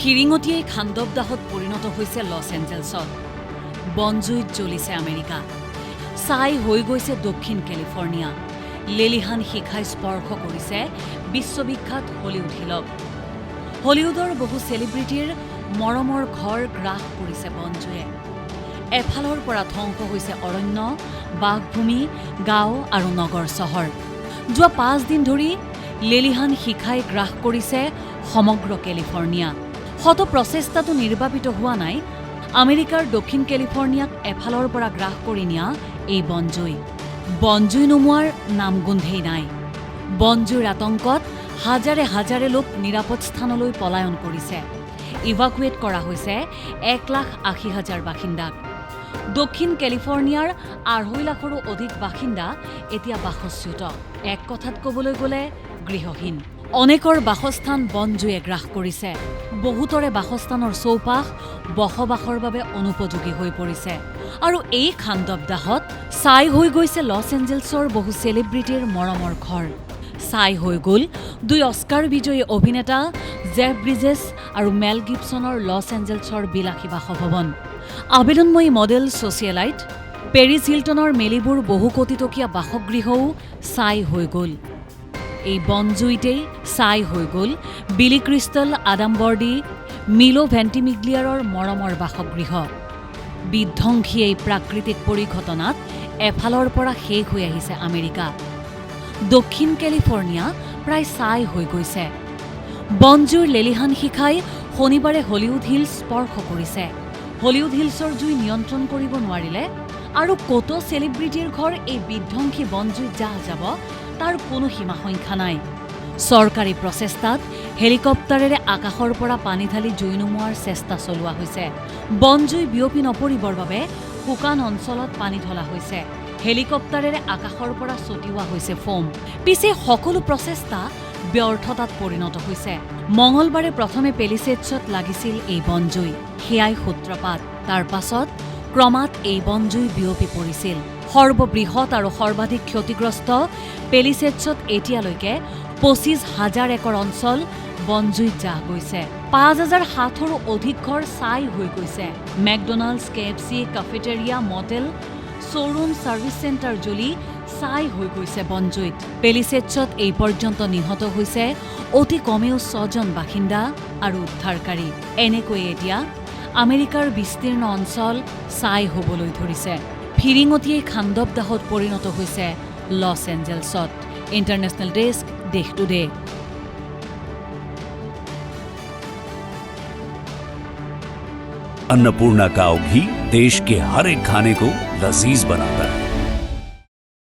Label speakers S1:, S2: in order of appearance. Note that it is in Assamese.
S1: ফিৰিঙতিয়াই খান্দবদাহত পৰিণত হৈছে লছ এঞ্জেলছত। বনজুইত জ্বলিছে আমেৰিকা। ছাই হৈ গৈছে দক্ষিণ কেলিফৰ্ণিয়া। লেলিহান শিখাই স্পৰ্শ কৰিছে বিশ্ববিখ্যাত হলিউড হিলক। হলিউডৰ বহু চেলিব্ৰিটিৰ মৰমৰ ঘৰ গ্ৰাস কৰিছে বনজুয়ে। এফালৰ পৰা ধ্বংস হৈছে অৰণ্য, বাঘভূমি, গাঁও আৰু নগৰ চহৰ। যোৱা 5 দিন ধৰি লেলিহান শিখাই গ্ৰাস কৰিছে সমগ্ৰ কেলিফৰ্ণিয়া। শত প্ৰচেষ্টাটো নিৰ্বাপিত হোৱা নাই আমেৰিকাৰ দক্ষিণ কেলিফৰ্ণিয়াক এফালৰ পৰা গ্ৰাস কৰি নিয়া এই বনজুই। বনজুই নুমুৱাৰ নামগোন্ধেই নাই। বনজুইৰ আতংকত হাজাৰে হাজাৰে লোক নিৰাপদ স্থানলৈ পলায়ন কৰিছে। ইভাকুৱেট কৰা হৈছে 1,80,000 বাসিন্দাক। দক্ষিণ কেলিফৰ্ণিয়াৰ 2.5 লাখৰো অধিক বাসিন্দা এতিয়া বাসচ্যুত। এক কথাত ক'বলৈ গ'লে গৃহহীন। অনেকৰ বাসস্থান বনজুয়ে গ্ৰাস কৰিছে। বহুতৰে বাসস্থানৰ চৌপাশ বসবাসৰ বাবে অনুপযোগী হৈ পৰিছে। আৰু এই খান্দবদাহত ছাই হৈ গৈছে লছ এঞ্জেলছৰ বহু চেলিব্ৰিটিৰ মৰমৰ ঘৰ। ছাই হৈ গ'ল 2 অস্কাৰ বিজয়ী অভিনেতা জেফ ব্ৰিজেছ আৰু মেল গিবছনৰ লছ এঞ্জেলছৰ বিলাসী বাসভৱন। আবেদনময়ী মডেল ছ'চিয়েলাইট পেৰিছ হিলটনৰ মেলিবুৰ বহু কোটিটকীয়া বাসগৃহও ছাই হৈ গ'ল। এই বনজুইতেই ছাই হৈ গ'ল বিলি ক্ৰিষ্টেল আডামবৰ্ডি, মিলো ভেণ্টিমিগ্লিয়াৰৰ মৰমৰ বাসগৃহ। বিধ্বংসী এই প্ৰাকৃতিক পৰিঘটনাত এফালৰ পৰা শেষ হৈ আহিছে আমেৰিকা। দক্ষিণ কেলিফৰ্ণিয়া প্ৰায় ছাই হৈ গৈছে। বনজুইৰ লেলিহান শিখাই শনিবাৰে হলিউড হিলছ স্পৰ্শ কৰিছে। হলিউড হিলছৰ জুই নিয়ন্ত্ৰণ কৰিব নোৱাৰিলে আৰু কত চেলিব্ৰিটিৰ ঘৰ এই বিধ্বংসী বনজুইত জাহ যাব তাৰ কোনো সীমা সংখ্যা নাই। চৰকাৰী প্ৰচেষ্টাত হেলিকপ্টাৰেৰে আকাশৰ পৰা পানী ঢালি জুই নুমুৱাৰ চেষ্টা চলোৱা হৈছে। বনজুই বিয়পি নপৰিবৰ বাবে শুকান অঞ্চলত পানী ঢলা হৈছে। হেলিকপ্টাৰেৰে আকাশৰ পৰা ছটিওৱা হৈছে ফোম। পিছে সকলো প্ৰচেষ্টা ব্যৰ্থতাত পৰিণত হৈছে। মঙলবাৰে প্ৰথমে পেলিছেডছত লাগিছিল এই বনজুই। সেয়াই সূত্ৰপাত। তাৰ পাছত ক্ৰমাৎ এই বনজুই বিয়পি পৰিছিল। সৰ্ববৃহৎ আৰু সৰ্বাধিক ক্ষতিগ্ৰস্ত পেলিছেডছত এতিয়ালৈকে 25,000 একৰ অঞ্চল বনজুইত জাহ গৈছে। 5,700ৰো অধিক ঘৰ ছাই হৈ গৈছে। McDonald's, KFC, cafeteria, motel, showroom, service centre জ্বলি ছাই হৈ গৈছে বনজুইত। পেলিছেডছত এই পৰ্যন্ত নিহত হৈছে অতি কমেও 6 জন বাসিন্দা আৰু উদ্ধাৰকাৰী। এনেকৈয়ে এতিয়া আমেৰিকাৰ বিস্তীৰ্ণ অঞ্চল ছাই হ'বলৈ ধৰিছে। ফিৰিঙতিয়াই খান্দবদাহত পৰিণত হৈছে লছ এঞ্জেলছত। इंटरनेशनल डेस्क, देश टुडे।
S2: अन्नपूर्णा काव घी देश के हर एक खाने को लजीज बनाता है।